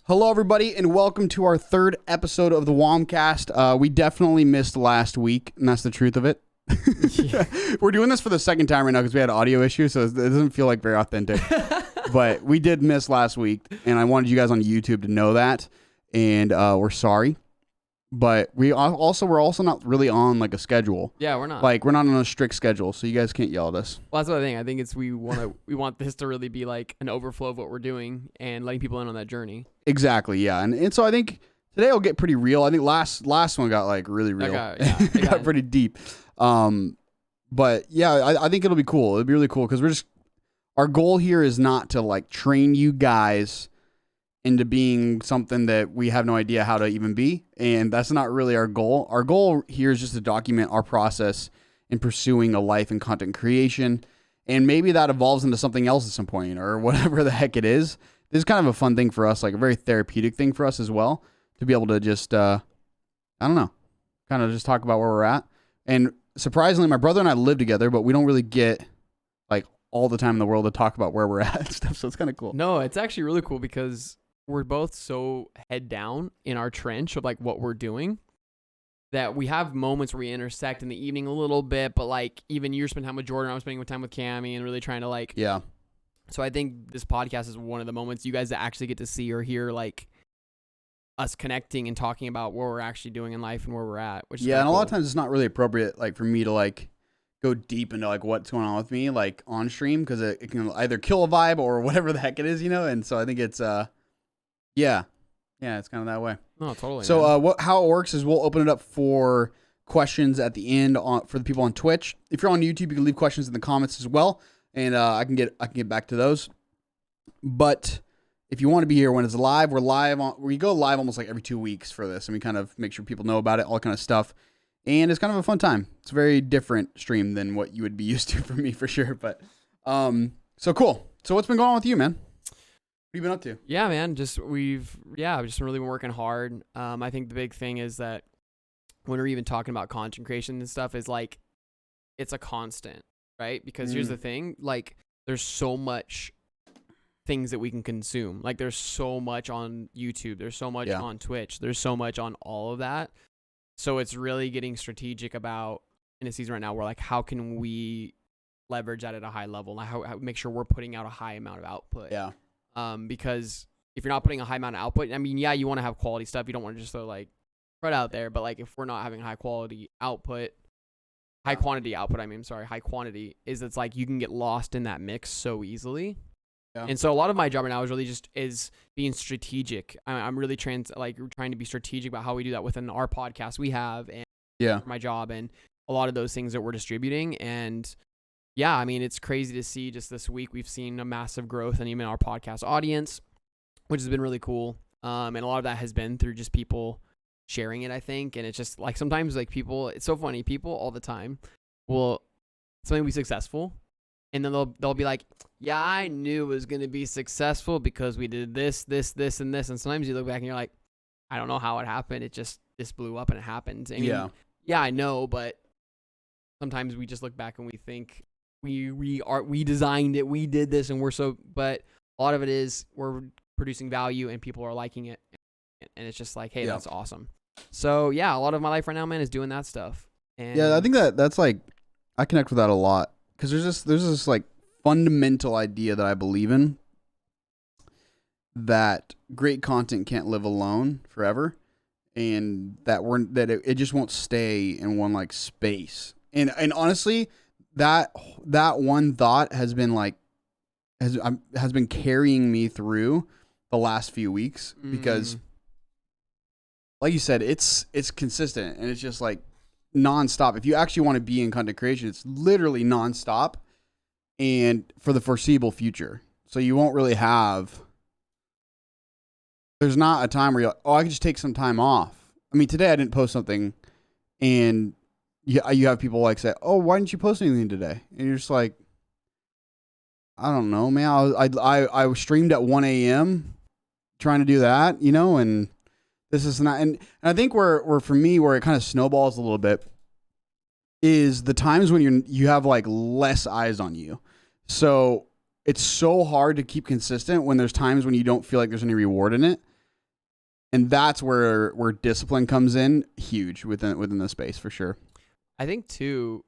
Hello, everybody, and welcome to our third episode of the Womcast. We definitely missed last week, and that's the truth of it. We're doing this for the second time right now because we had audio issues, so it doesn't feel like very authentic. But we did miss last week, and I wanted you guys on YouTube to know that, and we're sorry. But we're also not really on like a schedule. Yeah, we're not. Like we're not on a strict schedule, so you guys can't yell at us. Well, that's what I think. I think it's we want this to really be like an overflow of what we're doing and letting people in on that journey. Exactly, yeah, and so I think today will get pretty real. I think last one got like really real. It got pretty deep. But yeah, I think it'll be cool. It'll be really cool because our goal here is not to like train you guys into being something that we have no idea how to even be. And that's not really our goal. Our goal here is just to document our process in pursuing a life in content creation. And maybe that evolves into something else at some point or whatever the heck it is. This is kind of a fun thing for us, like a very therapeutic thing for us as well, to be able to just, I don't know, kind of just talk about where we're at. And surprisingly, my brother and I live together, but we don't really get like all the time in the world to talk about where we're at and stuff. So it's kind of cool. No, it's actually really cool because we're both so head down in our trench of like what we're doing that we have moments where we intersect in the evening a little bit, but like even you spend time with Jordan, I was spending time with Cammie and really trying to like, yeah. So I think this podcast is one of the moments you guys actually get to see or hear like us connecting and talking about what we're actually doing in life and where we're at, which is and cool. A lot of times it's not really appropriate like for me to like go deep into like what's going on with me like on stream because it can either kill a vibe or whatever the heck it is, and so I think it's yeah, it's kind of that way. No, totally. So how it works is we'll open it up for questions at the end for the people on Twitch. If you're on YouTube, you can leave questions in the comments as well, and I can get back to those. But if you want to be here when it's live, we go live almost like every 2 weeks for this, and we kind of make sure people know about it, all kind of stuff. And it's kind of a fun time. It's a very different stream than what you would be used to for me for sure. But so cool. So what's been going on with you, man? What have you been up to? Yeah, man. We've just really been working hard. I think the big thing is that when we're even talking about content creation and stuff is like, it's a constant, right? Because here's the thing, like there's so much things that we can consume. Like there's so much on YouTube. There's so much on Twitch. There's so much on all of that. So it's really getting strategic about in a season right now where like, how can we leverage that at a high level? Like how make sure we're putting out a high amount of output. Yeah. Because if you're not putting a high amount of output, I mean, yeah, you want to have quality stuff. You don't want to just throw like right out there. But like if we're not having high quantity output, high quantity is it's like you can get lost in that mix so easily. Yeah. And so a lot of my job right now is really just being strategic. I'm really trying to be strategic about how we do that within our podcast we have and my job and a lot of those things that we're distributing. And yeah, I mean, it's crazy to see just this week we've seen a massive growth in even our podcast audience, which has been really cool. And a lot of that has been through just people sharing it, I think. And it's just like sometimes like people, it's so funny. People all the time will something be successful. And then they'll be like, yeah, I knew it was going to be successful because we did this, and this. And sometimes you look back and you're like, I don't know how it happened. This blew up and it happened. I mean, yeah, I know. But sometimes we just look back and we think, we designed it, we did this, and but a lot of it is we're producing value and people are liking it, and it's just like, hey, that's awesome. So yeah, a lot of my life right now, man, is doing that stuff. And I think that's like I connect with that a lot because there's this like fundamental idea that I believe in that great content can't live alone forever, and that it just won't stay in one like space. And honestly, that one thought has been carrying me through the last few weeks because like you said, it's consistent and it's just like nonstop. If you actually want to be in content creation, it's literally nonstop and for the foreseeable future. So you won't really there's not a time where you're like, I can just take some time off. I mean, today I didn't post something and you have people like say, oh, why didn't you post anything today? And you're just like, I don't know, man. I streamed at 1 a.m. trying to do that, and this is not, and I think where for me, where it kind of snowballs a little bit is the times when you have like less eyes on you. So it's so hard to keep consistent when there's times when you don't feel like there's any reward in it. And that's where discipline comes in huge within the space for sure. I think too,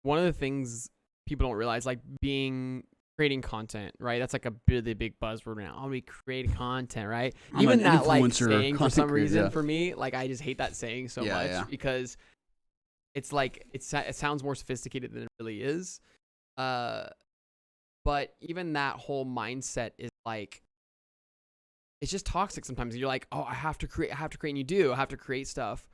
one of the things people don't realize, like creating content, right? That's like a really big buzzword now. Oh, we create content, right? Even that like saying for some reason for me, like I just hate that saying so much because it's like it sounds more sophisticated than it really is. But even that whole mindset is like, it's just toxic sometimes. You're like, oh, I have to create, and you do have to create stuff.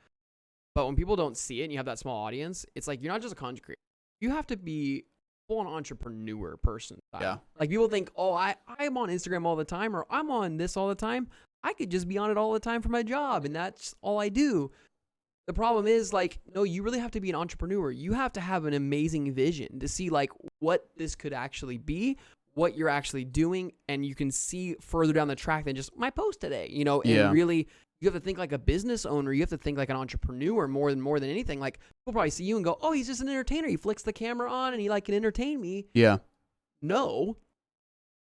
But when people don't see it and you have that small audience, it's like you're not just a content creator. You have to be full-on entrepreneur person. Yeah. Like people think, oh, I'm on Instagram all the time, or I'm on this all the time. I could just be on it all the time for my job, and that's all I do. The problem is, like, no, you really have to be an entrepreneur. You have to have an amazing vision to see like what this could actually be, what you're actually doing, and you can see further down the track than just my post today, you know, and really you have to think like a business owner. You have to think like an entrepreneur more than anything. Like people probably see you and go, oh, he's just an entertainer. He flicks the camera on and he like can entertain me. Yeah. No,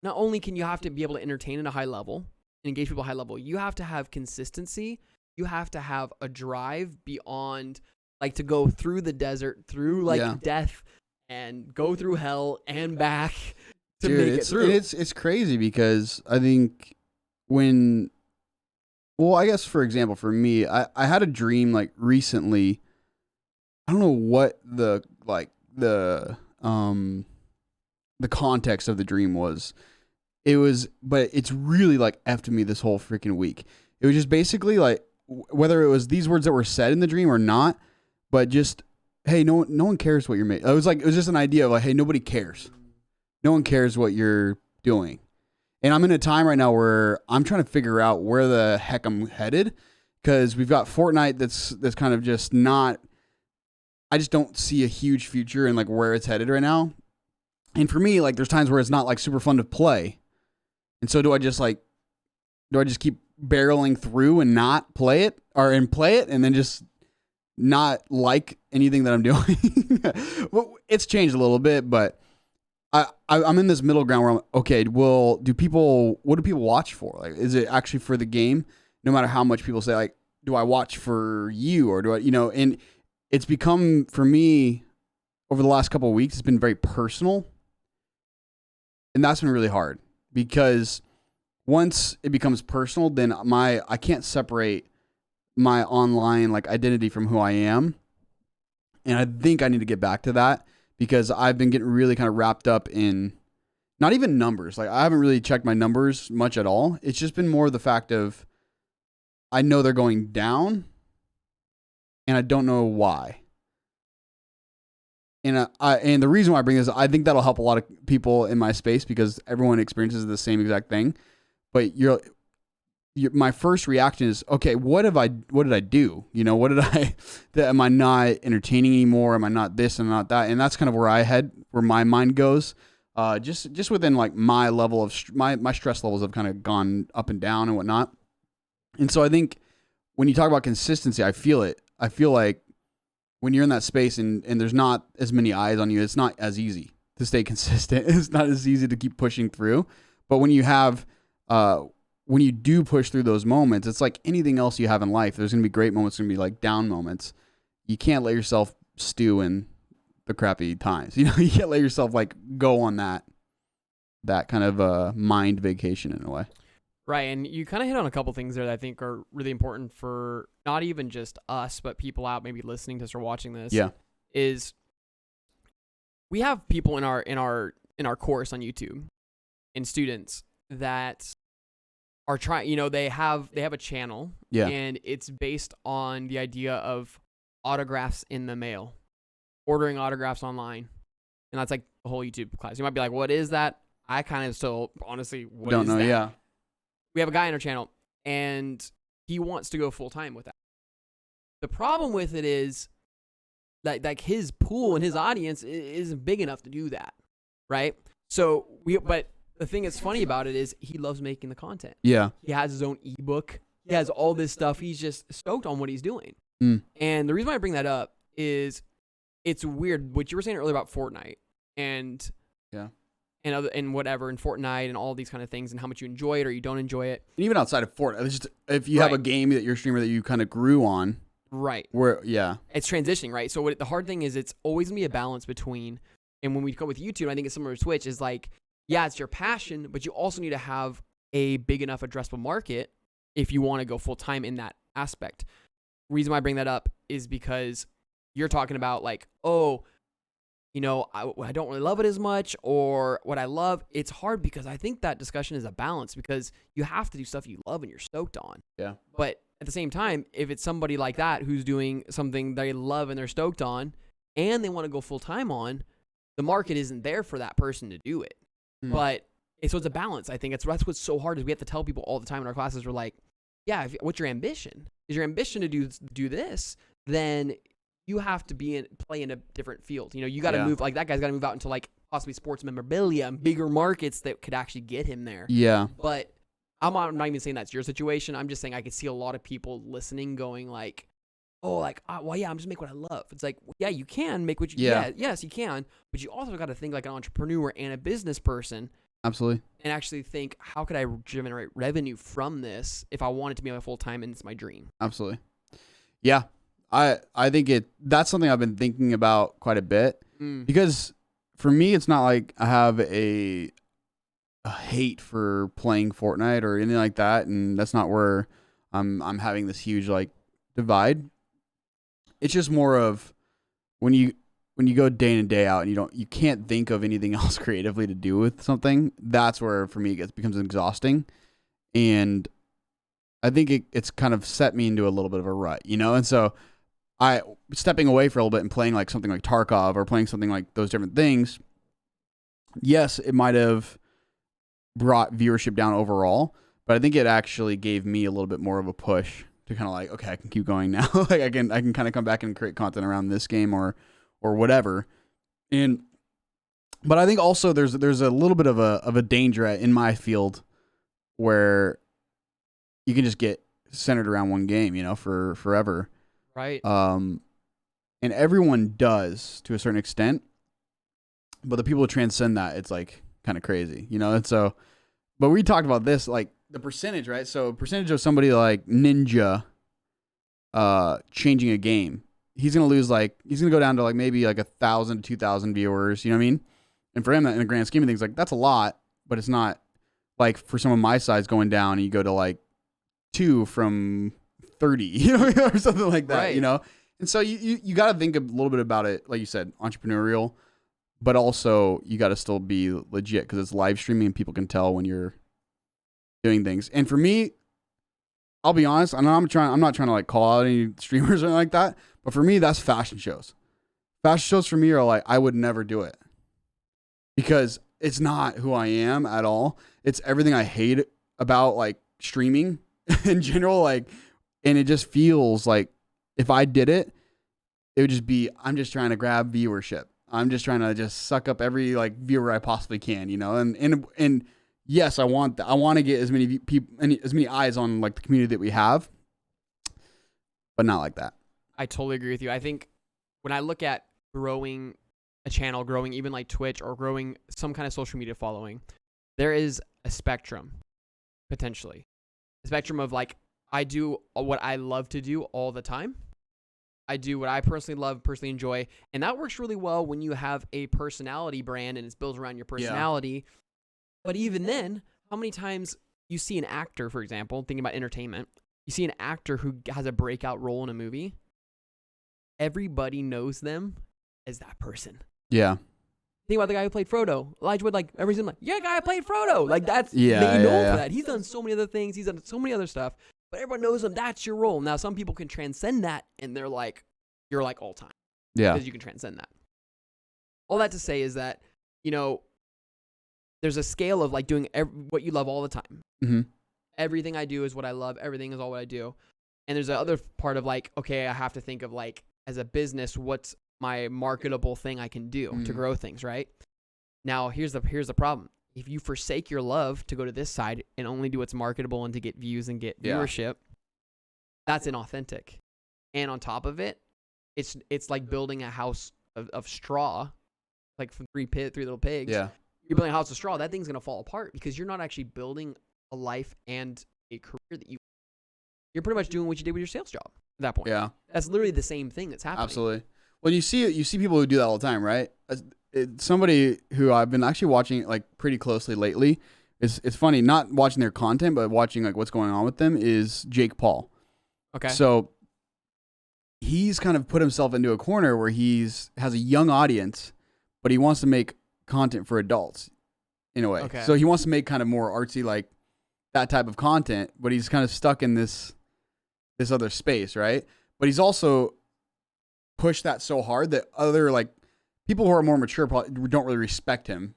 not only can you have to be able to entertain at a high level and engage people at a high level, you have to have consistency. You have to have a drive beyond like to go through the desert, through like death and go through hell and back. To make it through. It's crazy because I think I guess for example, for me, I had a dream like recently. I don't know what the context of the dream was. But it's really like effed me this whole freaking week. It was just basically like whether it was these words that were said in the dream or not, but just, hey, no one cares what you're making. It was just an idea of like, hey, nobody cares. No one cares what you're doing. And I'm in a time right now where I'm trying to figure out where the heck I'm headed, because we've got Fortnite that's kind of just not, I just don't see a huge future in like where it's headed right now. And for me, like there's times where it's not like super fun to play. And so do I just keep barreling through and not play it and play it and then just not like anything that I'm doing? Well, it's changed a little bit, but I'm in this middle ground where I'm okay. Well, what do people watch for? Like, is it actually for the game? No matter how much people say, like, do I watch for you or do I, and it's become for me over the last couple of weeks, it's been very personal. And that's been really hard because once it becomes personal, then I can't separate my online like identity from who I am. And I think I need to get back to that, because I've been getting really kind of wrapped up in not even numbers. Like I haven't really checked my numbers much at all. It's just been more the fact of I know they're going down and I don't know why. And and the reason why I bring this, I think that'll help a lot of people in my space because everyone experiences the same exact thing. But my first reaction is, okay, what did I do? Am I not entertaining anymore? Am I not this and not that? And that's kind of where my mind goes. Just within like my level of my stress levels have kind of gone up and down and whatnot. And so I think when you talk about consistency, I feel it. I feel like when you're in that space and there's not as many eyes on you, it's not as easy to stay consistent. It's not as easy to keep pushing through. But when you have, when you do push through those moments, it's like anything else you have in life. There's going to be great moments, going to be like down moments. You can't let yourself stew in the crappy times. You can't let yourself like go on that kind of mind vacation in a way. Right. And you kind of hit on a couple things there that I think are really important for not even just us, but people out maybe listening to us or watching this. Yeah. Is we have people in our course on YouTube and students that are trying, they have a channel, and it's based on the idea of autographs in the mail, ordering autographs online. And that's like the whole YouTube class. You might be like, what is that? I kind of still honestly don't know. That? Yeah. We have a guy on our channel and he wants to go full time with that. The problem with it is that like his pool and his audience isn't big enough to do that. Right. So but the thing that's funny about it is he loves making the content. Yeah. He has his own ebook. He has all this stuff. He's just stoked on what he's doing. Mm. And the reason why I bring that up is it's weird what you were saying earlier about Fortnite and and whatever, and Fortnite and all these kind of things, and how much you enjoy it or you don't enjoy it. And even outside of Fortnite, it's just, if you have a game that you're a streamer that you kind of grew on. Right. It's transitioning, right? So the hard thing is it's always going to be a balance between, and when we go with YouTube, I think it's similar to Twitch, is like, yeah, it's your passion, but you also need to have a big enough addressable market if you want to go full time in that aspect. Reason why I bring that up is because you're talking about like, oh, you know, I don't really love it as much, or what I love. It's hard because I think that discussion is a balance, because you have to do stuff you love and you're stoked on. Yeah. But at the same time, if it's somebody like that who's doing something they love and they're stoked on and they want to go full time on, the market isn't there for that person to do it. But so it's a balance. I think that's what's so hard, is we have to tell people all the time in our classes. We're like, yeah, what's your ambition? Is your ambition to do this? Then you have to play in a different field. You know, you got to move, like that guy's got to move out into like possibly sports memorabilia and bigger markets that could actually get him there. Yeah. But I'm not even saying that's your situation. I'm just saying I could see a lot of people listening going like, oh, like, well, yeah, I'm just make what I love. It's like, yeah, you can make what you, yes, you can. But you also got to think like an entrepreneur and a business person. Absolutely. And actually think, how could I generate revenue from this if I want it to be my full time and it's my dream? Absolutely. Yeah. I think that's something I've been thinking about quite a bit, because for me, it's not like I have a hate for playing Fortnite or anything like that. And that's not where I'm having this huge like divide. It's just more of when you go day in and day out and you can't think of anything else creatively to do with something. That's where for me it becomes exhausting, and I think it's kind of set me into a little bit of a rut, you know. And so stepping away for a little bit and playing like something like Tarkov or playing something like those different things. Yes, it might have brought viewership down overall, but I think it actually gave me a little bit more of a push to kind of like, okay, I can keep going now. Like I can kind of come back and create content around this game or whatever. But I think also there's a little bit of a danger in my field where you can just get centered around one game, you know, for forever. Right. And everyone does to a certain extent, but the people who transcend that, it's like kind of crazy, you know? And so, but we talked about this, like the percentage, right? So percentage of somebody like Ninja, changing a game, he's going to go down to like maybe like 1,000 to 2,000 viewers, you know what I mean? And for him, in the grand scheme of things, like that's a lot, but it's not like for someone my size going down and you go to like 2 from 30, you know, or something like that, right. You know? And so you got to think a little bit about it, like you said, entrepreneurial, but also you got to still be legit because it's live streaming and people can tell when you're doing things. And for me, I'll be honest, I'm not trying to like call out any streamers or anything like that, but for me, that's fashion shows. Fashion shows for me are like, I would never do it because it's not who I am at all. It's everything I hate about like streaming in general, like, and it just feels like if I did it, it would just be, I'm just trying to grab viewership. I'm just trying to just suck up every like viewer I possibly can, you know? And yes, I want that. I want to get as many people and as many eyes on like the community that we have, but not like that. I totally agree with you. I think when I look at growing a channel, growing even like Twitch or growing some kind of social media following, there is a spectrum, potentially. A spectrum of like, I do what I love to do all the time. I do what I personally love, personally enjoy. And that works really well when you have a personality brand and it's built around your personality. Yeah. But even then, how many times you see an actor, for example, thinking about entertainment, you see an actor who has a breakout role in a movie, everybody knows them as that person. Yeah. Think about the guy who played Frodo. Elijah Wood, like, everybody's like, yeah, guy who played Frodo. Like, that's, they know for that. He's done so many other things. He's done so many other stuff. But everyone knows him. That's your role. Now, some people can transcend that, and they're like, you're like all time. Yeah. Because you can transcend that. All that to say is that, you know, there's a scale of like doing what you love all the time. Mm-hmm. Everything I do is what I love. Everything is all what I do. And there's the other part of like, okay, I have to think of like, as a business, what's my marketable thing I can do to grow things, right? Now, here's the problem. If you forsake your love to go to this side and only do what's marketable and to get views and get viewership, that's inauthentic. And on top of it, it's like building a house of straw, like from three little pigs. Yeah. you're building a house of straw, that thing's going to fall apart because you're not actually building a life and a career that you're pretty much doing what you did with your sales job at that point. Yeah. That's literally the same thing that's happening. Absolutely. Well, you see people who do that all the time, right? Somebody who I've been actually watching like pretty closely lately. It's funny, not watching their content, but watching like what's going on with them is Jake Paul. Okay. So he's kind of put himself into a corner where has a young audience, but he wants to make content for adults in a way. Okay. So he wants to make kind of more artsy, like that type of content, but he's kind of stuck in this other space, right? But he's also pushed that so hard that other like people who are more mature probably don't really respect him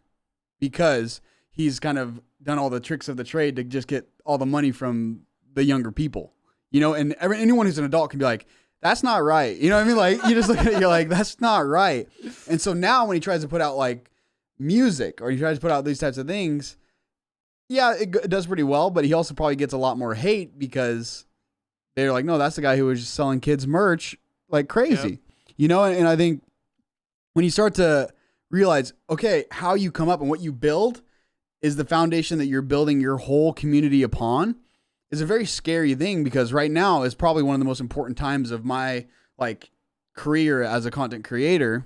because he's kind of done all the tricks of the trade to just get all the money from the younger people, you know, and anyone who's an adult can be like, that's not right. You know what I mean? Like you just look at it, you're like, that's not right. And so now when he tries to put out like music or he tries to put out these types of things, yeah, it does pretty well, but he also probably gets a lot more hate because they're like, no, that's the guy who was just selling kids merch like crazy, you know? And I think when you start to realize, okay, how you come up and what you build is the foundation that you're building your whole community upon is a very scary thing because right now is probably one of the most important times of my like career as a content creator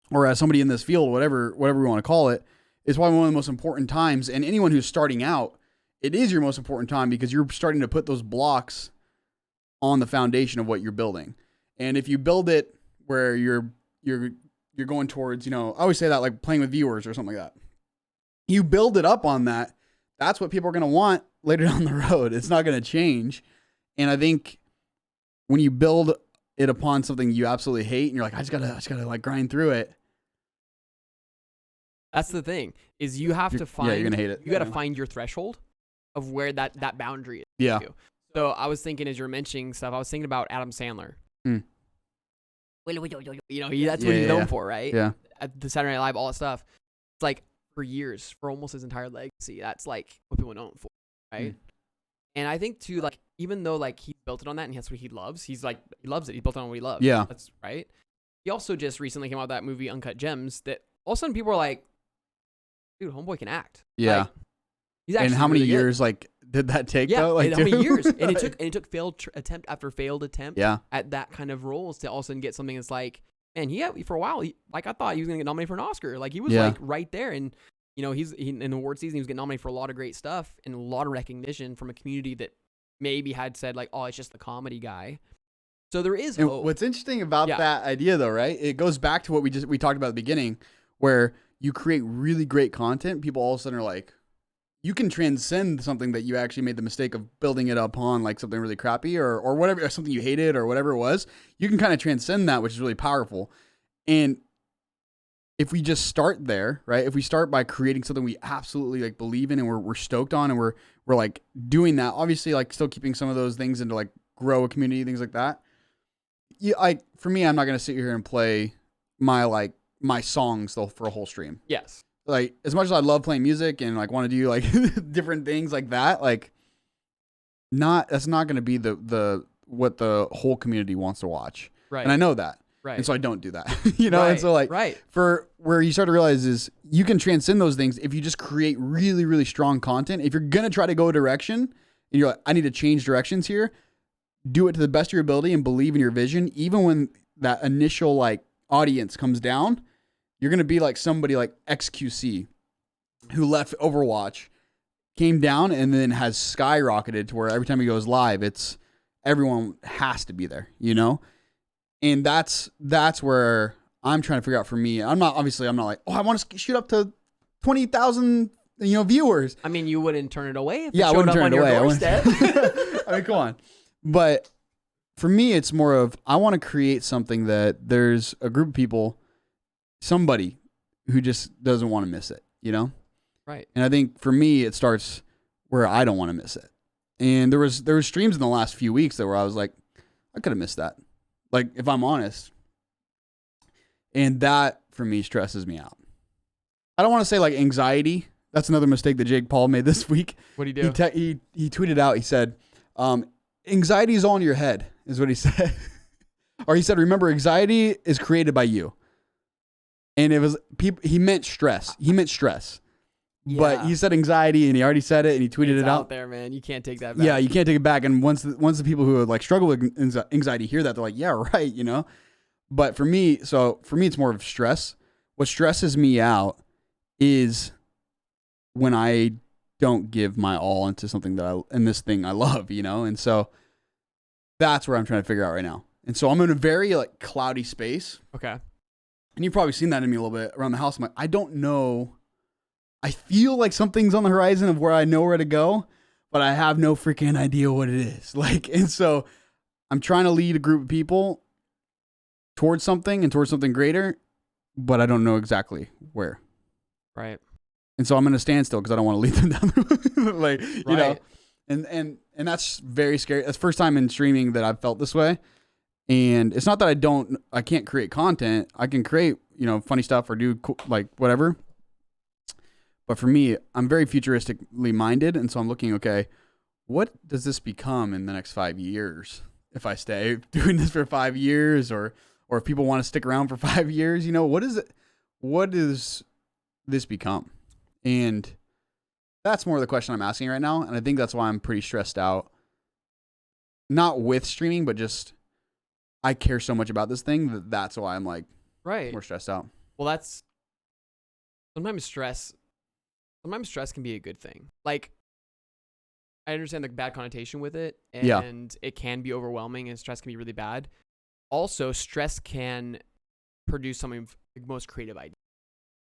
or as somebody in this field, whatever we want to call it, is probably one of the most important times. And anyone who's starting out, it is your most important time because you're starting to put those blocks on the foundation of what you're building. And if you build it where you're going towards, you know, I always say that like playing with viewers or something like that. You build it up on that. That's what people are going to want later down the road. It's not going to change. And I think when you build it upon something you absolutely hate and you're like, I just gotta like grind through it. That's the thing is you have to find, you're going to hate it. You got to find your threshold of where that boundary is. Yeah. So I was thinking as you were mentioning stuff, I was thinking about Adam Sandler. Mm. You know, that's what he's known for, right? Yeah. At the Saturday Night Live, all that stuff. It's like for years, for almost his entire legacy, that's like what people know him for, right? And I think too, like even though like he built it on that and that's what he loves, he loves it. He built it on what he loves. Yeah. That's right. He also just recently came out with that movie Uncut Gems that all of a sudden people are like, dude, homeboy can act. Yeah. Like, he's actually and how many really years good. like did that take Yeah, though? Like how many years? And right. it took failed attempt after failed attempt at that kind of roles to all of a sudden get something that's like, man, for a while, I thought he was going to get nominated for an Oscar. Like he was like right there. And, you know, he's in the award season, he was getting nominated for a lot of great stuff and a lot of recognition from a community that maybe had said like, oh, it's just the comedy guy. So there is hope. What's interesting about that idea though, right? It goes back to what we talked about at the beginning where you create really great content. People all of a sudden are like, you can transcend something that you actually made the mistake of building it upon like something really crappy or whatever, or something you hated or whatever it was. You can kind of transcend that, which is really powerful. And if we just start there, right? If we start by creating something we absolutely like believe in and we're stoked on and we're like doing that, obviously like still keeping some of those things into like grow a community, things like that. Yeah, for me, I'm not going to sit here and play my songs though for a whole stream. Yes. Like as much as I love playing music and like want to do like different things like that, like that's not going to be the what the whole community wants to watch. Right. And I know that. Right. And so I don't do that, you know? Right. And so like right. for where you start to realize is you can transcend those things if you just create really, really strong content. If you're going to try to go a direction and you're like, I need to change directions here, do it to the best of your ability and believe in your vision. Even when that initial like audience comes down, you're going to be like somebody like XQC who left Overwatch, came down and then has skyrocketed to where every time he goes live, everyone has to be there, you know? And that's where I'm trying to figure out for me. I'm not like, oh, I want to shoot up to 20,000, viewers. I mean, you wouldn't turn it away if it showed up on your doorstep. I mean, come on. But for me, it's more of, I want to create something that there's a group of people, somebody who just doesn't want to miss it, you know? Right. And I think for me, it starts where I don't want to miss it. And there was streams in the last few weeks where I was like, I could have missed that. Like, if I'm honest. And that, for me, stresses me out. I don't want to say, like, anxiety. That's another mistake that Jake Paul made this week. What'd he do? He tweeted out, he said, anxiety is all in your head, is what he said. Or he said, remember, anxiety is created by you. And it was people. He meant stress. Yeah. But he said anxiety, and he already said it, and he tweeted it's it out there, man. You can't take that back. Yeah, you can't take it back. And once the people who like struggle with anxiety hear that, they're like, yeah, right, you know. But for me, it's more of stress. What stresses me out is when I don't give my all into something in this thing I love, you know. And so that's where I'm trying to figure out right now. And so I'm in a very like cloudy space. Okay. And you've probably seen that in me a little bit around the house. I'm like, I don't know. I feel like something's on the horizon of where I know where to go, but I have no freaking idea what it is. Like, and so I'm trying to lead a group of people towards something and towards something greater, but I don't know exactly where. Right. And so I'm going to stand still because I don't want to lead them down the road. Like, you know, and that's very scary. That's the first time in streaming that I've felt this way. And it's not that I can't create content. I can create, you know, funny stuff or do like whatever. But for me, I'm very futuristically minded. And so I'm looking, okay, what does this become in the next 5 years? If I stay doing this for 5 years or if people want to stick around for 5 years, you know, what does this become? And that's more the question I'm asking right now. And I think that's why I'm pretty stressed out. Not with streaming, but just I care so much about this thing that's why I'm like more stressed out. Well, that's sometimes stress can be a good thing. Like, I understand the bad connotation with it, and it can be overwhelming, and stress can be really bad. Also, stress can produce some of the most creative ideas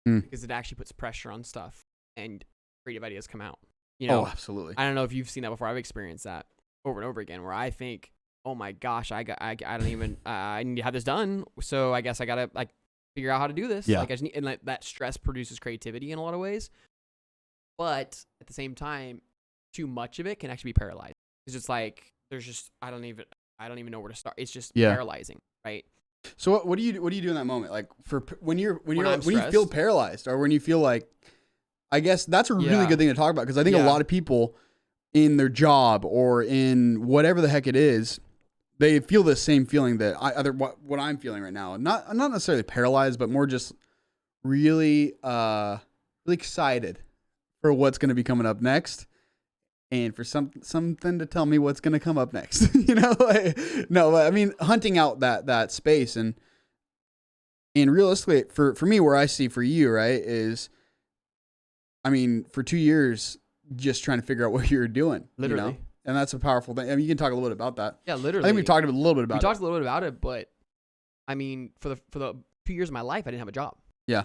because it actually puts pressure on stuff, and creative ideas come out. You know, absolutely. I don't know if you've seen that before. I've experienced that over and over again, where I think, oh my gosh, I need to have this done, so I guess I gotta like figure out how to do this. Yeah. Like I just need, and like that stress produces creativity in a lot of ways. But at the same time, too much of it can actually be paralyzing. It's just like I don't even know where to start. It's just paralyzing, right? So what do you do in that moment? Like for when you feel paralyzed or when you feel like, I guess that's a really good thing to talk about because I think a lot of people in their job or in whatever the heck it is, they feel the same feeling that what I'm feeling right now. Not necessarily paralyzed, but more just really really excited for what's going to be coming up next, and for something to tell me what's going to come up next. You know, no, I mean, hunting out that space and realistically, for me, where I see for you, right, is, I mean, for 2 years, just trying to figure out what you're doing, literally, you know? And that's a powerful thing. I mean, you can talk a little bit about that. Yeah, literally. I think we talked a little bit about it. We talked a little bit about it, but I mean, for the 2 years of my life, I didn't have a job. Yeah.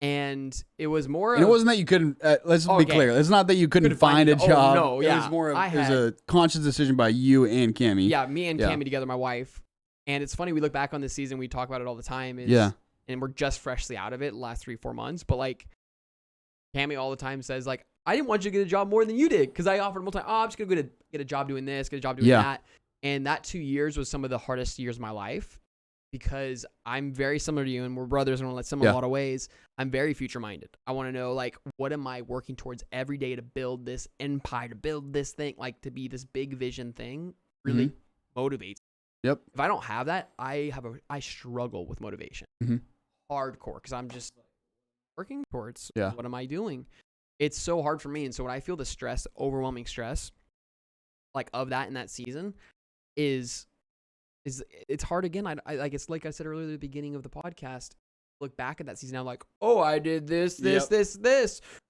And it was more. And it wasn't that you couldn't. Let's be clear. It's not that you couldn't find a job. Oh, no, yeah. It was more. It was a conscious decision by you and Cammie. Yeah, me and Cammie together, my wife. And it's funny. We look back on this season. We talk about it all the time. And we're just freshly out of it, the last 3-4 months. But like, Cammie all the time says like, I didn't want you to get a job more than you did because I offered multiple. I'm just gonna get a job doing this, get a job doing that. And that 2 years was some of the hardest years of my life. Because I'm very similar to you and we're brothers and we're similar in a lot of ways. I'm very future minded. I want to know, like, what am I working towards every day to build this empire, to build this thing, like to be this big vision thing really motivates. Yep. If I don't have that, I struggle with motivation. Hardcore. Because I'm just working towards what am I doing? It's so hard for me. And so when I feel the stress, overwhelming stress, like of that in that season is it's hard again. I like, it's like I said earlier at the beginning of the podcast, look back at that season. I'm like, oh, I did this.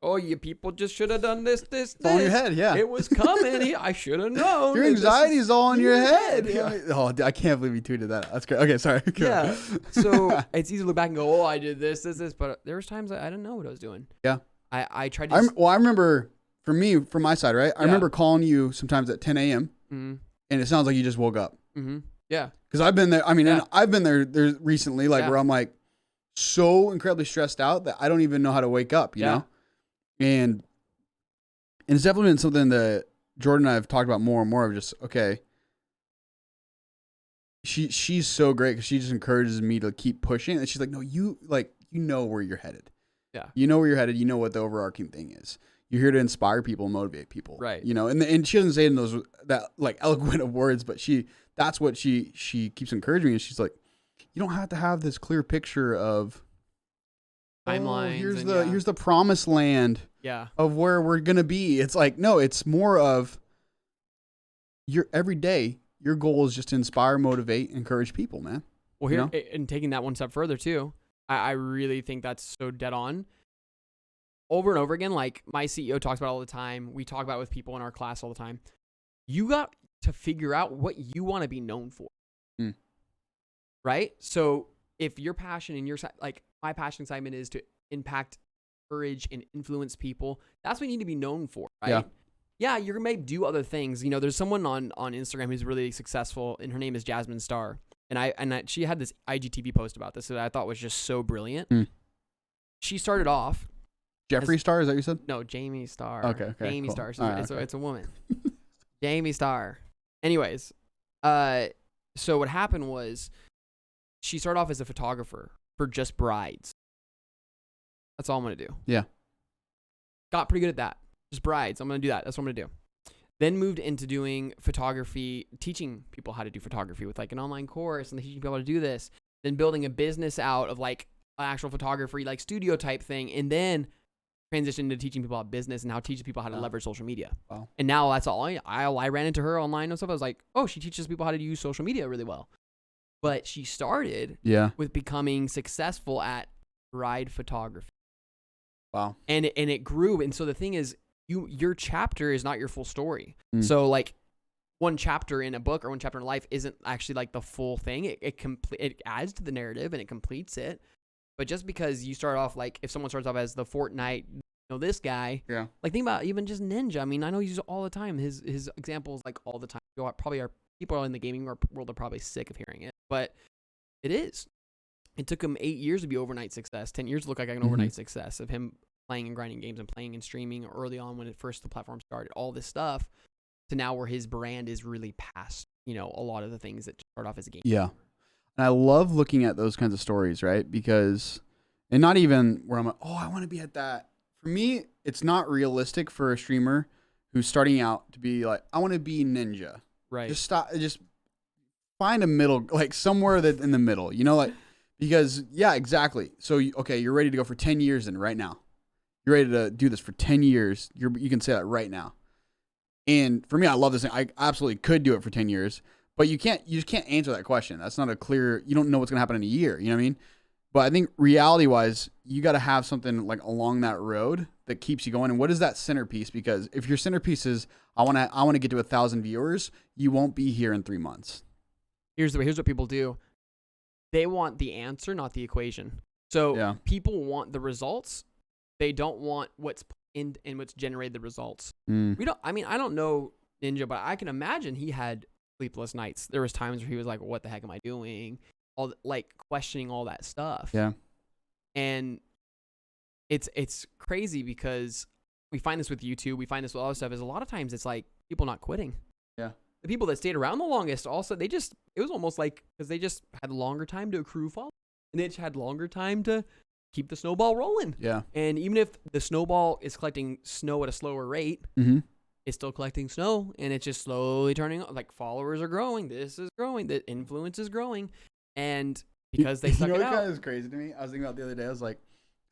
Oh, you people just should have done this. It's all in your head. Yeah. It was coming. I should have known. Your anxiety is all in your head. Yeah. Oh, I can't believe you tweeted that. That's great. Okay. Sorry. Yeah. So it's easy to look back and go, oh, I did this. But there was times I didn't know what I was doing. Yeah. I tried to. I remember from my side, right? I remember calling you sometimes at 10 a.m. And it sounds like you just woke up. Yeah. Because I've been there. I mean, and I've been there recently, like where I'm like so incredibly stressed out that I don't even know how to wake up, you know? And it's definitely been something that Jordan and I have talked about more and more of just, okay, she's so great because she just encourages me to keep pushing. And she's like, no, you know where you're headed. Yeah. You know where you're headed. You know what the overarching thing is. You're here to inspire people, motivate people. Right. You know, and she doesn't say it in that like eloquent of words, but that's what she keeps encouraging me. And she's like, you don't have to have this clear picture of timelines. Here's the promised land. Yeah. Of where we're gonna be. It's like, no, it's more of your every day. Your goal is just to inspire, motivate, encourage people, man. Well, here and taking that one step further too, I really think that's so dead on. Over and over again, like my CEO talks about all the time. We talk about it with people in our class all the time. You got to figure out what you want to be known for. Right? So if your passion and like my passion excitement is to impact, encourage, and influence people, that's what you need to be known for, right? Yeah, you may do other things. You know, there's someone on Instagram who's really successful, and her name is Jasmine Star. And she had this IGTV post about this that I thought was just so brilliant. She started off. Jeffree Star, is that what you said? No, Jamie Star. Okay, Jamie cool. Star. Right, it's a woman. Jamie Star. Anyways, so what happened was she started off as a photographer for just brides. That's all I'm going to do. Yeah. Got pretty good at that. Just brides. I'm going to do that. That's what I'm going to do. Then moved into doing photography, teaching people how to do photography with like an online course and teaching people how to do this. Then building a business out of like actual photography, like studio type thing. And then transitioned into teaching people about business and how teaching people how to leverage social media. Wow. And now that's all I ran into her online and stuff. I was like, oh, she teaches people how to use social media really well. But she started with becoming successful at bride photography. Wow. And it grew. And so the thing is, your chapter is not your full story. So like one chapter in a book or one chapter in life isn't actually like the full thing. It adds to the narrative and it completes it. But just because you start off like, if someone starts off as the Fortnite, this guy, like think about even just Ninja. I mean, I know he uses it all the time. His examples like all the time. Probably people in the gaming world are probably sick of hearing it, but it is. It took him 8 years to be overnight success. 10 years to look like an overnight success of him playing and grinding games and playing and streaming early on when the platform started, all this stuff, to now where his brand is really past, a lot of the things that start off as a game. Yeah. And I love looking at those kinds of stories, right? Because, and not even where I'm like, oh, I want to be at that. For me, it's not realistic for a streamer who's starting out to be like, I want to be Ninja. Right. Just find a middle, like somewhere that in the middle, because yeah, exactly. So, you're ready to go for 10 years in right now. You're ready to do this for 10 years. You can say that right now. And for me, I love this thing. I absolutely could do it for 10 years, but you just can't answer that question. That's not you don't know what's going to happen in a year. You know what I mean? But I think reality wise, you got to have something like along that road that keeps you going. And what is that centerpiece? Because if your centerpiece is, I want to get to 1,000 viewers, you won't be here in 3 months. Here's what people do. They want the answer, not the equation. So people want the results. They don't want what's in and what's generated the results. I don't know Ninja, but I can imagine he had sleepless nights. There was times where he was like, what the heck am I doing? Questioning all that stuff. Yeah. And it's crazy because we find this with YouTube. We find this with all this stuff is a lot of times it's like people not quitting. Yeah. The people that stayed around the longest also, it was almost like, because they just had longer time to accrue followers and they just had longer time to keep the snowball rolling. Yeah. And even if the snowball is collecting snow at a slower rate, it's still collecting snow and it's just slowly turning, like followers are growing. This is growing. The influence is growing. And because they stuck it out. What kind of crazy to me? I was thinking about the other day. I was like,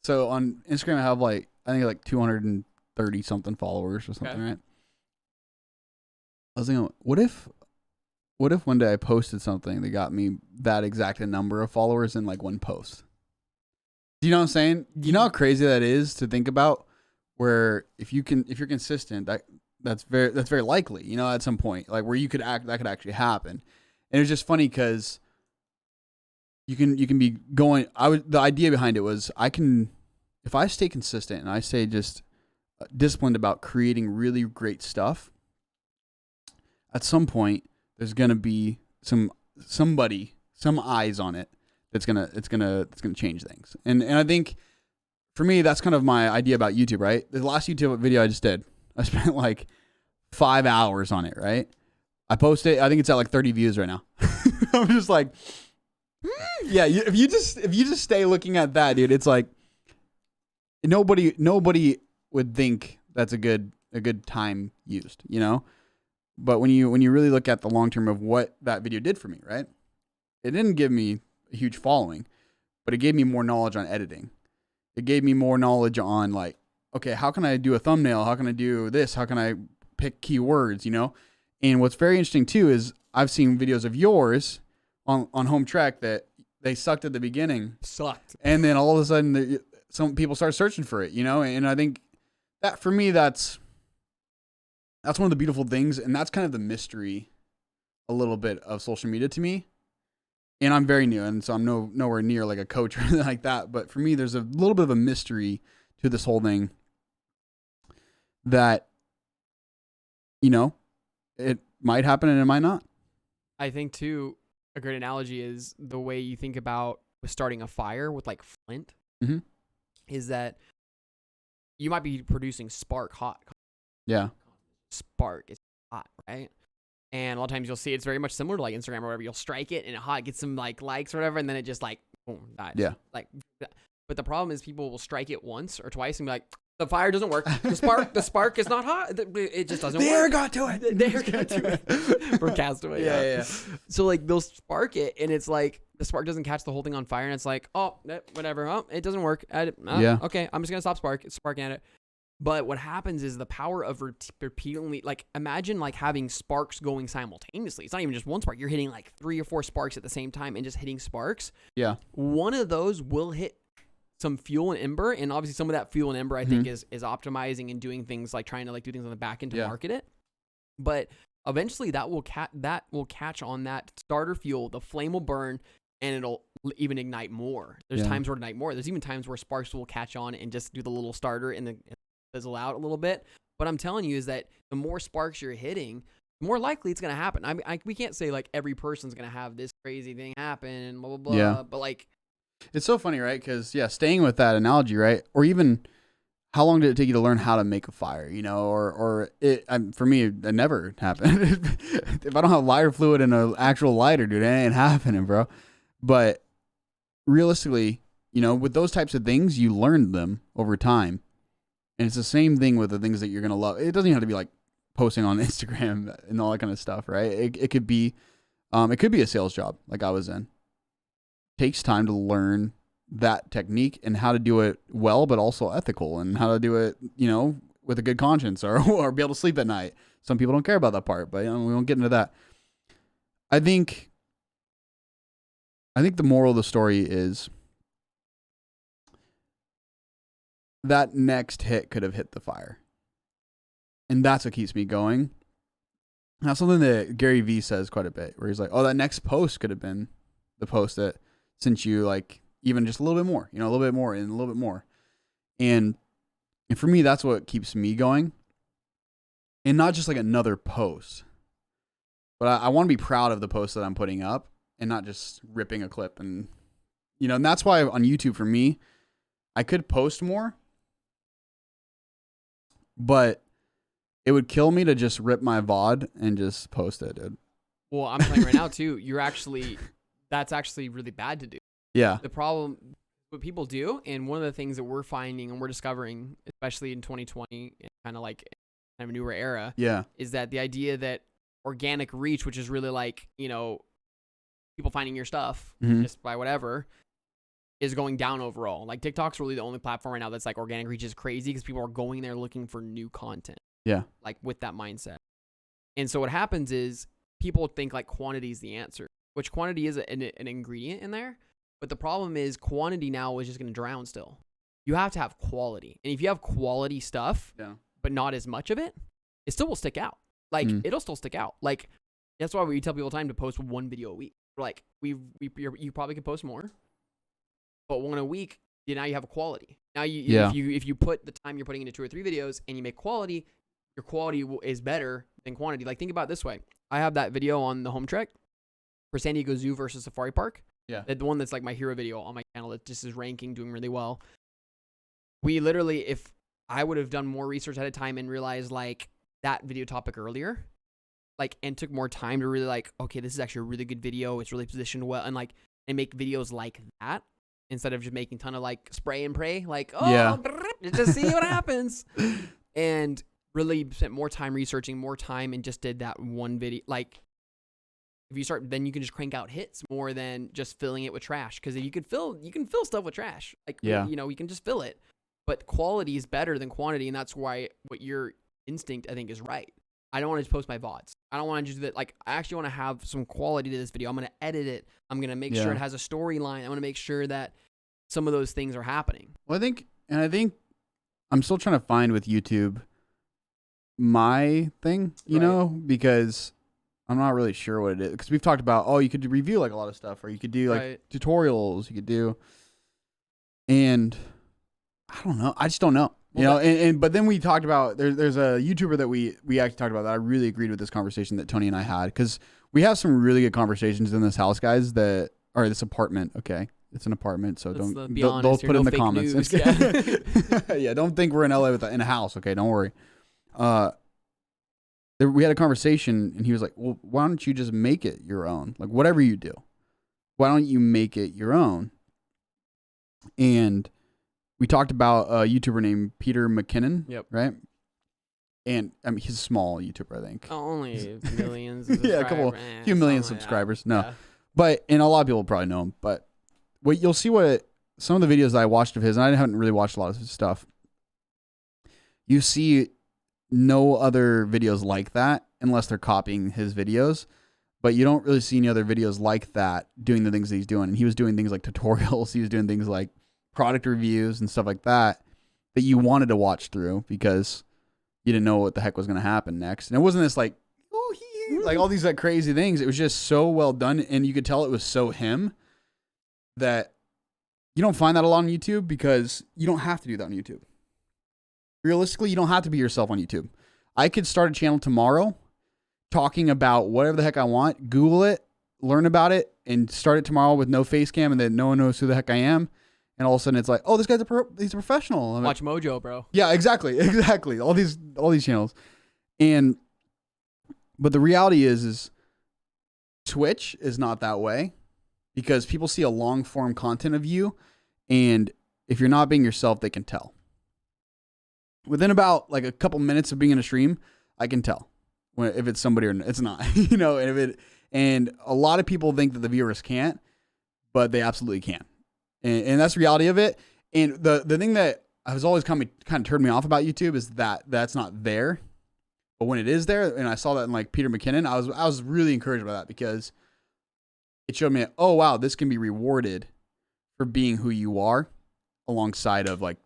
so on Instagram, I have I think 230 something followers or something, right? I was thinking, what if one day I posted something that got me that exact number of followers in like one post? Do you know what I'm saying? Do you know how crazy that is to think about? Where if you're consistent, that's very likely, at some point, like where that could actually happen. And it's just funny because you can be going. The idea behind it was if I stay consistent and I stay just disciplined about creating really great stuff, at some point there's gonna be some eyes on it that's gonna change things. And I think for me that's kind of my idea about YouTube, right? The last YouTube video I just did, I spent like 5 hours on it, right? I posted it, I think it's at like 30 views right now. I'm just like, yeah, if you just stay looking at that, dude, it's like nobody would think that's a good time used, But when you really look at the long term of what that video did for me, right? It didn't give me a huge following, but it gave me more knowledge on editing. it gave me more knowledge on like, okay, how can I do a thumbnail? How can I do this? How can I pick keywords, you know? And what's very interesting too is I've seen videos of yours on Home Track that they sucked at the beginning. Sucked. And then all of a sudden some people start searching for it, you know? And I think that for me, that's one of the beautiful things. And that's kind of the mystery a little bit of social media to me. And I'm very new. And so I'm nowhere near like a coach or anything like that. But for me, there's a little bit of a mystery to this whole thing that, you know, it might happen and it might not. I think too, a great analogy is the way you think about starting a fire with like flint, is that you might be producing spark hot. Yeah. Spark is hot, right? And a lot of times you'll see it's very much similar to like Instagram or whatever. You'll strike it and it hot, gets some like likes or whatever, and then it just like boom, dies. Yeah. Like, but the problem is people will strike it once or twice and be like, the fire doesn't work. The spark is not hot. It just doesn't work. The air got to it. The air got to it. From Castaway. Yeah. So like they'll spark it and it's like the spark doesn't catch the whole thing on fire and it's like, oh, whatever. Oh, it doesn't work. Yeah. Okay, I'm just going to stop sparking at it. But what happens is the power of repeatedly, like imagine like having sparks going simultaneously. It's not even just one spark. You're hitting like 3 or 4 sparks at the same time and just hitting sparks. Yeah. One of those will hit some fuel and ember, and obviously some of that fuel and ember I think is optimizing and doing things like trying to like do things on the back end to market it. But eventually that will catch on that starter fuel. The flame will burn and it'll even ignite more. There's times where it'll ignite more. There's even times where sparks will catch on and just do the little starter and fizzle out a little bit. But I'm telling you is that the more sparks you're hitting, the more likely it's going to happen. I mean, we can't say like every person's going to have this crazy thing happen and blah, blah, blah. Yeah. But like, it's so funny, right? Because, staying with that analogy, right? Or even how long did it take you to learn how to make a fire, you know? Or for me, it never happened. If I don't have lighter fluid and an actual lighter, dude, it ain't happening, bro. But realistically, you know, with those types of things, you learn them over time. And it's the same thing with the things that you're going to love. It doesn't even have to be like posting on Instagram and all that kind of stuff, right? It could be a sales job like I was in. Takes time to learn that technique and how to do it well, but also ethical, and how to do it, you know, with a good conscience or be able to sleep at night. Some people don't care about that part, but you know, we won't get into that. I think the moral of the story is that next hit could have hit the fire. And that's what keeps me going. That's something that Gary Vee says quite a bit, where he's like, oh, that next post could have been the post that sent you like even just a little bit more, you know, a little bit more and a little bit more. And for me, that's what keeps me going. And not just like another post, but I want to be proud of the post that I'm putting up and not just ripping a clip. And, you know, and that's why on YouTube for me, I could post more, but it would kill me to just rip my VOD and just post it, dude. Well, I'm telling you right now too, that's actually really bad to do. Yeah. The problem, what people do, and one of the things that we're finding and we're discovering, especially in 2020, kind of like kind of a newer era, is that the idea that organic reach, which is really like, you know, people finding your stuff just by whatever, is going down overall. Like TikTok's really the only platform right now that's like organic reach is crazy because people are going there looking for new content. Yeah. Like with that mindset. And so what happens is people think like quantity is the answer, which quantity is an ingredient in there. But the problem is quantity now is just going to drown still. You have to have quality. And if you have quality stuff, but not as much of it, it still will stick out. Like it'll still stick out. Like that's why we tell people all the time to post 1 video a week. We're like, you probably could post more, but 1 a week, now you have a quality. Now if you put the time you're putting into 2 or 3 videos and you make quality, your quality is better than quantity. Like think about it this way. I have that video on the home trek for San Diego Zoo versus Safari Park. Yeah. The one that's like my hero video on my channel that just is ranking, doing really well. We literally, if I would have done more research at a time and realized like that video topic earlier, like, and took more time to really like, okay, this is actually a really good video. It's really positioned well. And like, and make videos like that instead of just making a ton of like spray and pray, like, just see what happens. And really spent more time researching, more time, and just did that one video. Like, if you start, then you can just crank out hits more than just filling it with trash. Because you can fill stuff with trash. Like, you know, you can just fill it. But quality is better than quantity, and that's why what your instinct, I think, is right. I don't want to just post my VODs. I don't want to just do that. Like, I actually want to have some quality to this video. I'm going to edit it. I'm going to make sure it has a storyline. I want to make sure that some of those things are happening. Well, I think I'm still trying to find with YouTube my thing, you know, because I'm not really sure what it is. Because we've talked about, you could review like a lot of stuff, or you could do like tutorials, you could do, and I don't know. I just don't know. You know, but then we talked about there's a YouTuber that we actually talked about that I really agreed with this conversation that Tony and I had, because we have some really good conversations in this house, guys, or this apartment. Okay, it's an apartment, so don't put in the comments. Yeah, don't think we're in LA in a house. Okay, don't worry. We had a conversation, and he was like, "Well, why don't you just make it your own? Like, whatever you do, why don't you make it your own?" And we talked about a YouTuber named Peter McKinnon. Yep. Right. And I mean, he's a small YouTuber, I think. Only millions. Yeah, a few million subscribers. No, and a lot of people probably know him. But you'll see some of the videos that I watched of his, and I haven't really watched a lot of his stuff. You see no other videos like that unless they're copying his videos. But you don't really see any other videos like that doing the things that he's doing. And he was doing things like tutorials. He was doing things like product reviews and stuff like that you wanted to watch through because you didn't know what the heck was going to happen next. And it wasn't this like, like all these like crazy things. It was just so well done. And you could tell it was so him that you don't find that a lot on YouTube because you don't have to do that on YouTube. Realistically, you don't have to be yourself on YouTube. I could start a channel tomorrow talking about whatever the heck I want, Google it, learn about it, and start it tomorrow with no face cam, and then no one knows who the heck I am. And all of a sudden it's like, oh, this guy's he's a professional. I'm Watch like, Mojo, bro. Yeah, exactly. All these channels. But the reality is Twitch is not that way because people see a long form content of you, and if you're not being yourself, they can tell. Within about like a couple minutes of being in a stream, I can tell if it's somebody or it's not. You know, and a lot of people think that the viewers can't, but they absolutely can. And that's the reality of it. And the thing that has always kind of turned me off about YouTube is that that's not there. But when it is there, and I saw that in like Peter McKinnon, I was really encouraged by that because it showed me, oh wow, this can be rewarded for being who you are, alongside of like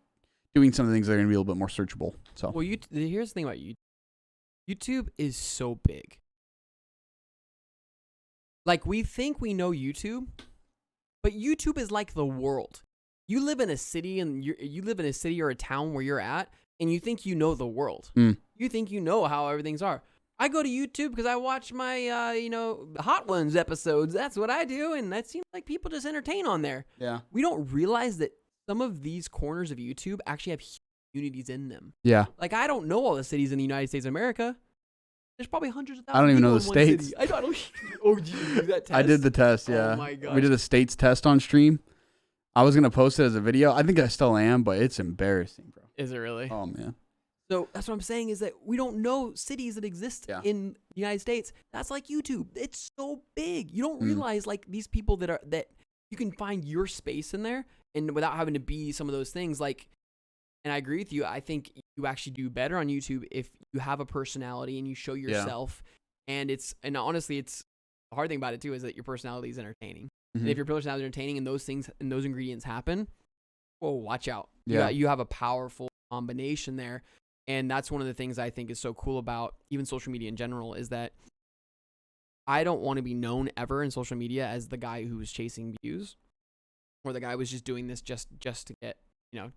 doing some of the things that are going to be a little bit more searchable. So well, here's the thing about YouTube. YouTube is so big. Like we think we know YouTube. But YouTube is like the world. You live in a city and you live in a city or a town where you're at, and you think you know the world. You think you know how everything's are. I go to YouTube because I watch my Hot Ones episodes. That's what I do, and that seems like people just entertain on there. Yeah. We don't realize that some of these corners of YouTube actually have communities in them. Yeah. Like I don't know all the cities in the United States of America. There's probably hundreds of thousands. I don't even know the states. I don't. Oh, did you do that test? I did the test. Yeah. Oh my god. We did a states test on stream. I was gonna post it as a video. I think I still am, but it's embarrassing, bro. Is it really? Oh man. So that's what I'm saying is that we don't know cities that exist in the United States. That's like YouTube. It's so big. You don't realize like these people that you can find your space in there, and without having to be some of those things. Like, and I agree with you. I think you actually do better on YouTube if you have a personality and you show yourself. Yeah. And honestly, it's the hard thing about it too is that your personality is entertaining. And if your personality is entertaining and those things and those ingredients happen, whoa, watch out. Yeah. You have a powerful combination there. And that's one of the things I think is so cool about even social media in general is that I don't want to be known ever in social media as the guy who was chasing views or the guy who was just doing this just to get,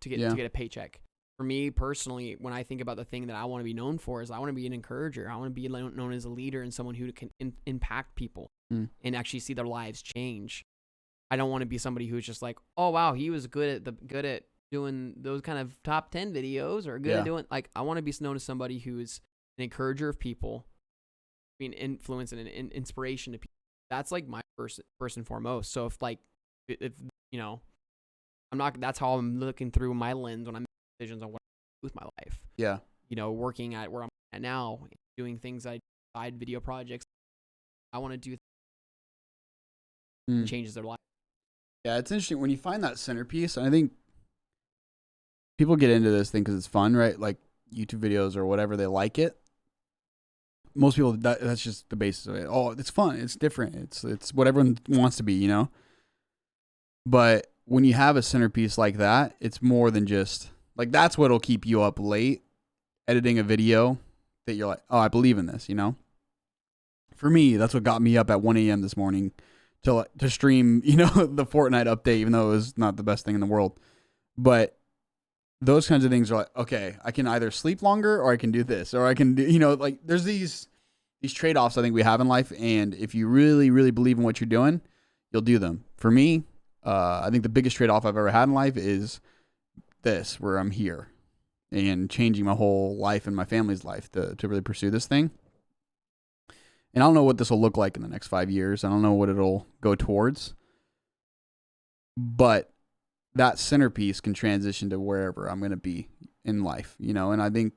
to get a paycheck. For me personally, when I think about the thing that I want to be known for is I want to be an encourager. I want to be known as a leader and someone who can impact people and actually see their lives change. I don't want to be somebody who's just like, oh wow, he was good at doing those kind of top 10 videos or good at doing like I want to be known as somebody who is an encourager of people, being influence and an inspiration to people. That's like my first and foremost. So if I'm not, that's how I'm looking through my lens when I'm making decisions on what I do with my life. Yeah. Working at where I'm at now, doing things side video projects. I want to do and changes their life. Yeah, it's interesting when you find that centerpiece. I think people get into this thing because it's fun, right? Like YouTube videos or whatever, they like it. Most people, that's just the basis of it. Oh, it's fun. It's different. It's what everyone wants to be, you know? But when you have a centerpiece like that, it's more than just, like, that's what'll keep you up late editing a video that you're like, oh, I believe in this, you know? For me, that's what got me up at 1 a.m. this morning to stream, you know, the Fortnite update, even though it was not the best thing in the world. But those kinds of things are like, okay, I can either sleep longer or I can do this, or I can do, you know, like there's these trade-offs I think we have in life. And if you really, really believe in what you're doing, you'll do them. For me, I think the biggest trade-off I've ever had in life is this, where I'm here and changing my whole life and my family's life to really pursue this thing. And I don't know what this will look like in the next 5 years. I don't know what it'll go towards. But that centerpiece can transition to wherever I'm going to be in life, you know? And I think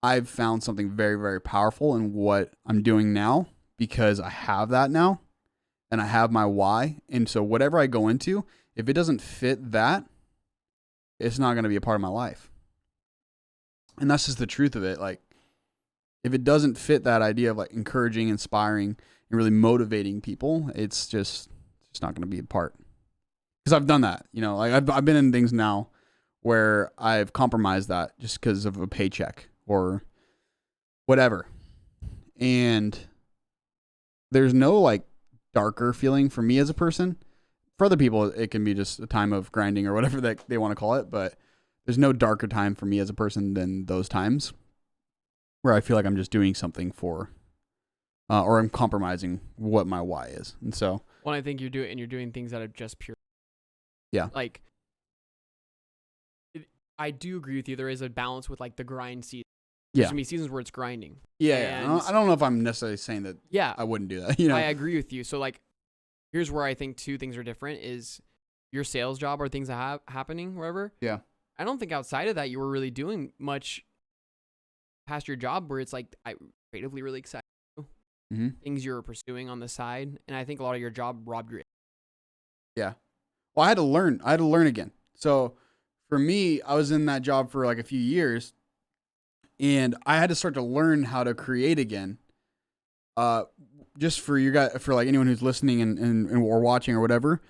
I've found something very, very powerful in what I'm doing now because I have that now and I have my why. And so whatever I go into, if it doesn't fit that, it's not going to be a part of my life. And that's just the truth of it. Like, if it doesn't fit that idea of like encouraging, inspiring, and really motivating people, it's just not going to be a part. Because I've done that, you know, like I've been in things now where I've compromised that just because of a paycheck or whatever. And there's no like darker feeling for me as a person. For other people, it can be just a time of grinding or whatever that they want to call it. But there's no darker time for me as a person than those times where I feel like I'm just doing something for, or I'm compromising what my why is. And so, well, I think you're doing things that are just pure. Yeah. Like, I do agree with you. There is a balance with like the grind season. Yeah. There's gonna be seasons where it's grinding. Yeah. I don't know if I'm necessarily saying that. Yeah. I wouldn't do that. You know. I agree with you. So like, here's where I think two things are different: is your sales job or things that have happening wherever. Yeah. I don't think outside of that you were really doing much past your job where it's like I creatively really excited. Mm-hmm. Things you're pursuing on the side, and I think a lot of your job robbed your. Yeah. Well, I had to learn again. So for me, I was in that job for like a few years and I had to start to learn how to create again. Just for you guys, for like anyone who's listening and or watching or whatever,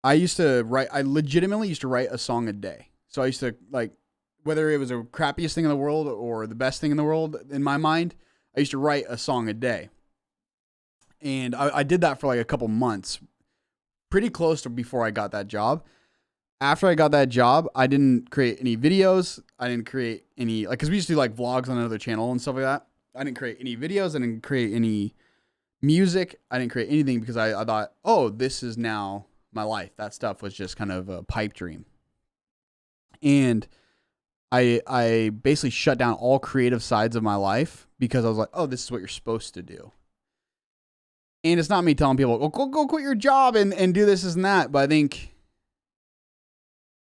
I legitimately used to write a song a day. So I used to, like, whether it was the crappiest thing in the world or the best thing in the world in my mind, I used to write a song a day. And I did that for like a couple months, pretty close to before I got that job. After I got that job, I didn't create any videos. I didn't create any, like, because we used to do like vlogs on another channel and stuff like that. I didn't create any videos. I didn't create any music. I didn't create anything because I thought, oh, this is now my life. That stuff was just kind of a pipe dream. And I basically shut down all creative sides of my life because I was like, oh, this is what you're supposed to do. And it's not me telling people, well, go quit your job and do this and that. But I think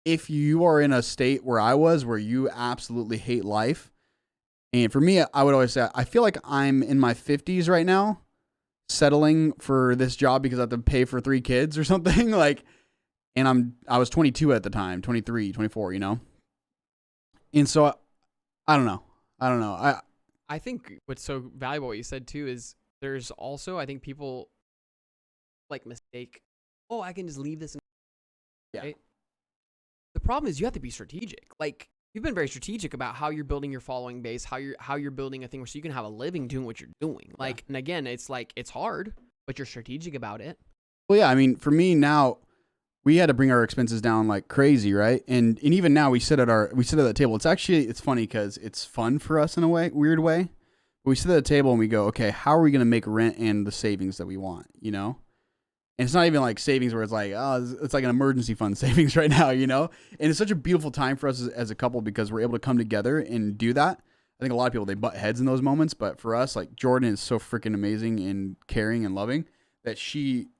if you are in a state where I was, where you absolutely hate life, and for me, I would always say, I feel like I'm in my 50s right now, settling for this job because I have to pay for 3 kids or something. Like, and I was 22 at the time, 23, 24, you know? And so I don't know. I think what's so valuable what you said too is there's also, I think people like mistake, oh, I can just leave this. Right? The problem is you have to be strategic. Like, you've been very strategic about how you're building your following base, how you're building a thing where so you can have a living doing what you're doing. Like, and again, it's like, it's hard, but you're strategic about it. Well, yeah, I mean, for me now, we had to bring our expenses down like crazy, right? And even now we sit at the table. It's funny because it's fun for us in a weird way. We sit at the table and we go, okay, how are we going to make rent and the savings that we want, you know? And it's not even like savings where it's like, oh, it's like an emergency fund savings right now, you know? And it's such a beautiful time for us as a couple because we're able to come together and do that. I think a lot of people, they butt heads in those moments. But for us, like, Jordan is so freaking amazing and caring and loving that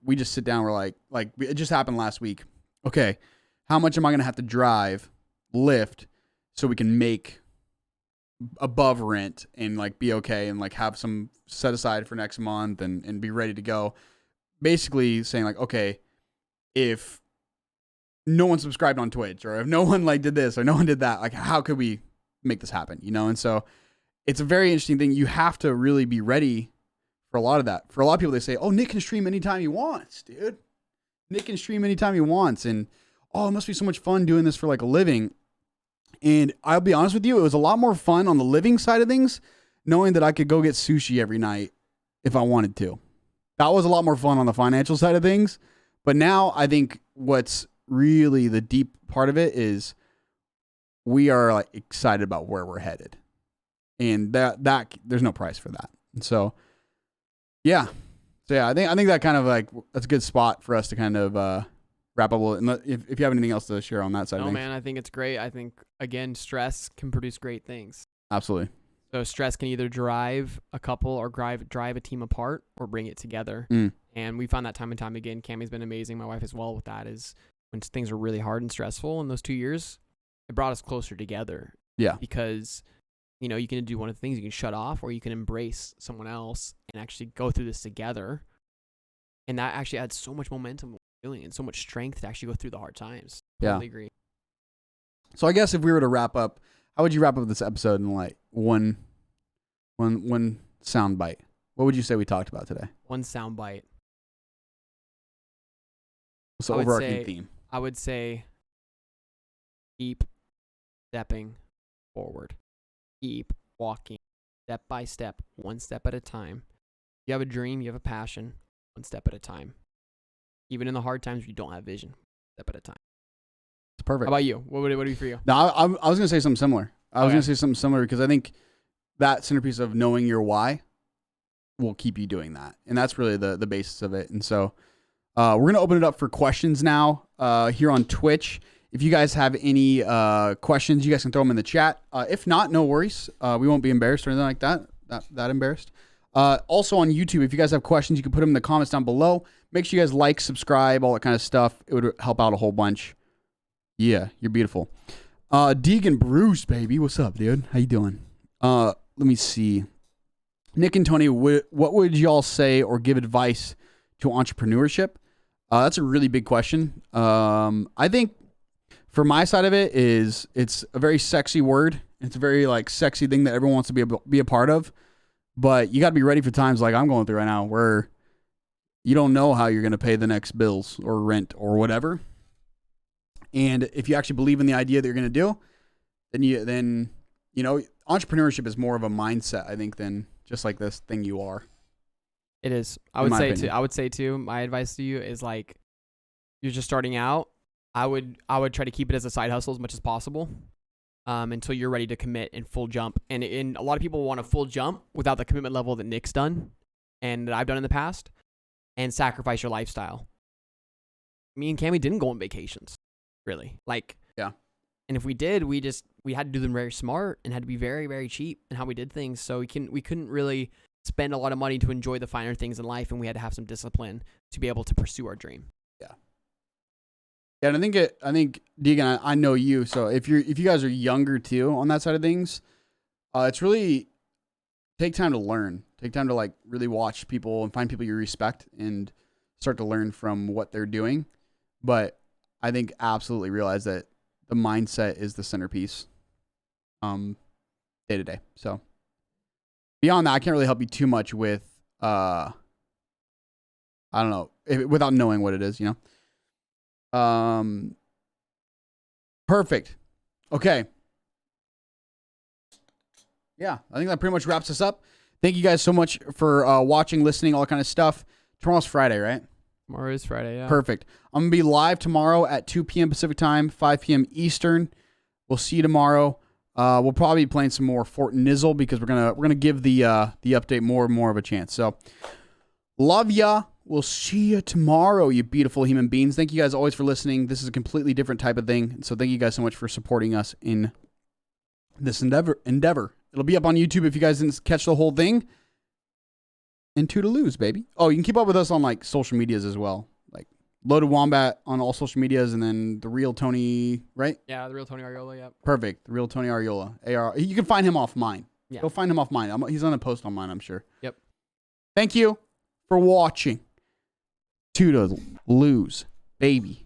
we just sit down. We're like it just happened last week. Okay, how much am I going to have to drive, lift, so we can make above rent and like be okay and like have some set aside for next month and be ready to go. basically saying like, okay, if no one subscribed on Twitch, or if no one like did this or no one did that, like how could we make this happen? You know? And so it's a very interesting thing. You have to really be ready for a lot of that. For a lot of people, they say, oh, Nick can stream anytime he wants, dude. Nick can stream anytime he wants. And oh, it must be so much fun doing this for like a living. And I'll be honest with you, it was a lot more fun on the living side of things, knowing that I could go get sushi every night if I wanted to. That was a lot more fun on the financial side of things. But now I think what's really the deep part of it is we are like excited about where we're headed. And that there's no price for that. And so, yeah. So yeah, I think that kind of like, that's a good spot for us to kind of wrap up a little. And if you have anything else to share on that side of things. No, man, I think it's great. I think, again, stress can produce great things. Absolutely. So stress can either drive a couple or drive a team apart or bring it together. And we found that time and time again. Cammy's been amazing. My wife as well with that, is when things are really hard and stressful in those 2 years, it brought us closer together. Yeah. Because, you know, you can do one of the things, you can shut off or you can embrace someone else and actually go through this together. And that actually adds so much momentum to what we're doing and so much strength to actually go through the hard times. Totally agree. So I guess if we were to wrap up, how would you wrap up this episode in like one sound bite? What would you say we talked about today? One sound bite. What's the overarching theme? I would say keep stepping forward. Keep walking step by step, one step at a time. You have a dream, you have a passion, one step at a time. Even in the hard times, you don't have vision, step at a time. It's perfect. How about you? What would it be for you? No, I was going to say something similar. I was going to say something similar because I think that centerpiece of knowing your why will keep you doing that. And that's really the basis of it. And so we're going to open it up for questions now here on Twitch. If you guys have any questions, you guys can throw them in the chat. If not, no worries. We won't be embarrassed or anything like that. That embarrassed. Also on YouTube, if you guys have questions, you can put them in the comments down below. Make sure you guys like, subscribe, all that kind of stuff. It would help out a whole bunch. Yeah, you're beautiful. Deegan Bruce, baby. What's up, dude? How you doing? Let me see. Nick and Tony, what would y'all say or give advice to entrepreneurship? That's a really big question. I think for my side of it is it's a very sexy word. It's a very like sexy thing that everyone wants to be a part of. But you got to be ready for times like I'm going through right now where you don't know how you're going to pay the next bills or rent or whatever. And if you actually believe in the idea that you're going to do, then you know, entrepreneurship is more of a mindset, I think, than just like this thing you are. It is. I would say too, my advice to you is like, you're just starting out. I would try to keep it as a side hustle as much as possible until you're ready to commit and full jump. And a lot of people want a full jump without the commitment level that Nick's done and that I've done in the past, and sacrifice your lifestyle. Me and Cammy didn't go on vacations, really. Like, yeah. And if we did, we had to do them very smart and had to be very, very cheap in how we did things. So we couldn't really spend a lot of money to enjoy the finer things in life, and we had to have some discipline to be able to pursue our dream. Yeah. Yeah, and I think Deegan, I know you, so if you guys are younger too on that side of things, it's really take time to learn. Take time to like really watch people and find people you respect and start to learn from what they're doing. But I think absolutely realize that the mindset is the centerpiece day to day. So beyond that, I can't really help you too much with I don't know, without knowing what it is, you know. Perfect. Okay. Yeah, I think that pretty much wraps us up. Thank you guys so much for watching, listening, all that kind of stuff. Tomorrow's Friday, right? Tomorrow is Friday, yeah. Perfect. I'm going to be live tomorrow at 2 p.m. Pacific time, 5 p.m. Eastern. We'll see you tomorrow. We'll probably be playing some more Fort Nizzle because we're gonna give the update more and more of a chance. So, love ya. We'll see you tomorrow, you beautiful human beings. Thank you guys always for listening. This is a completely different type of thing. So thank you guys so much for supporting us in this endeavor. It'll be up on YouTube if you guys didn't catch the whole thing. And toodaloos, baby. Oh, you can keep up with us on like social medias as well. Like Loadedwombat on all social medias, and then the real Tony, right? Yeah, the real Tony Ariola, yep. Perfect. The real Tony Ariola. AR. You can find him off mine. Yeah. Go find him off mine. He's on a post on mine, I'm sure. Yep. Thank you for watching. 2 to lose, baby.